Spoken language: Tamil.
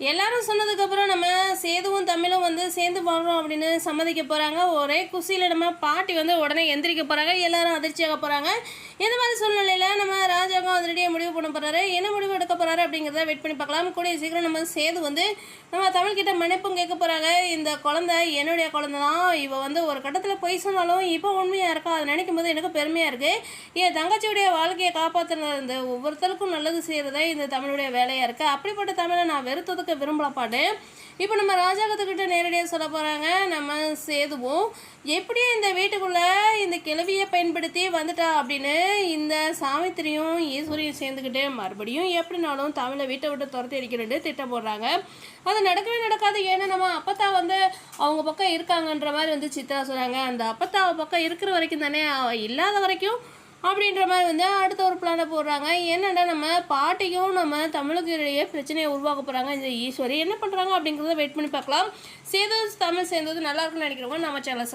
எல்லாரும் சொன்னதுக்கப்புறம் நம்ம சேதுவும் தமிழும் வந்து சேர்ந்து வாழ்றோம் அப்படின்னு சம்மதிக்க போகிறாங்க. ஒரே குசியில் நம்ம பாட்டி வந்து உடனே எந்திரிக்க போகிறாங்க. எல்லாரும் அதிர்ச்சியாக போகிறாங்க. இந்த மாதிரி சூழ்நிலையில் நம்ம ராஜாவும் அதிரடியாக முடிவு பண்ண போகிறாரு. என்ன முடிவு எடுக்க போகிறாரு அப்படிங்கிறத வெயிட் பண்ணி பார்க்கலாம். கூடிய சீக்கிரம் நம்ம சேது வந்து நம்ம தமிழ்கிட்ட மன்னிப்பும் கேட்க போகிறாங்க. இந்த குழந்தை என்னுடைய குழந்தை தான். இவ வந்து ஒரு கட்டத்தில் பொய் சொன்னாலும் இப்போ உண்மையாக இருக்கா. அதை நினைக்கும் போது எனக்கு பெருமையாக இருக்குது. என் தங்கச்சியுடைய வாழ்க்கையை காப்பாற்றுறது ஒவ்வொருத்தருக்கும் நல்லது செய்கிறதே இந்த தமிழுடைய வேலையாக இருக்குது. அப்படிப்பட்ட தமிழை நான் வெறுத்ததுக்கு விரும்பலப்பாட்டு இப்போ நம்ம ராஜாங்கத்துக்கிட்ட நேரடியாக சொல்ல போகிறாங்க. நம்ம சேதுவும் எப்படியோ இந்த வீட்டுக்குள்ளே இந்த கிழவியை பயன்படுத்தி வந்துட்டா அப்படின்னு இந்த சாவித்திரியும் ஈஸ்வரியும் சேர்ந்துக்கிட்டு மறுபடியும் எப்படினாலும் தமிழை வீட்டை விட்டு துரத்தி அடிக்கிறேன்னு திட்டம் போடுறாங்க. அது நடக்கவே நடக்காது. ஏன்னா நம்ம அப்பத்தா வந்து அவங்க பக்கம் இருக்காங்கன்ற மாதிரி வந்து சித்ரா சொல்கிறாங்க. அந்த அப்பத்தா பக்கம் இருக்கிற வரைக்கும் தானே, இல்லாத வரைக்கும் அப்படின்ற மாதிரி வந்து அடுத்த ஒரு பிளானை போடுறாங்க. என்னென்னா நம்ம பாட்டிக்கும் நம்ம தமிழுக்கு இடையே பிரச்சனையை உருவாக்க போகிறாங்க இந்த ஈஸ்வரி. என்ன பண்ணுறாங்க அப்படிங்கிறத வெயிட் பண்ணி பார்க்கலாம். சேது தமிழ் சேர்ந்தது நல்லா இருக்குன்னு நினைக்கிறவங்க நம்ம சேனலை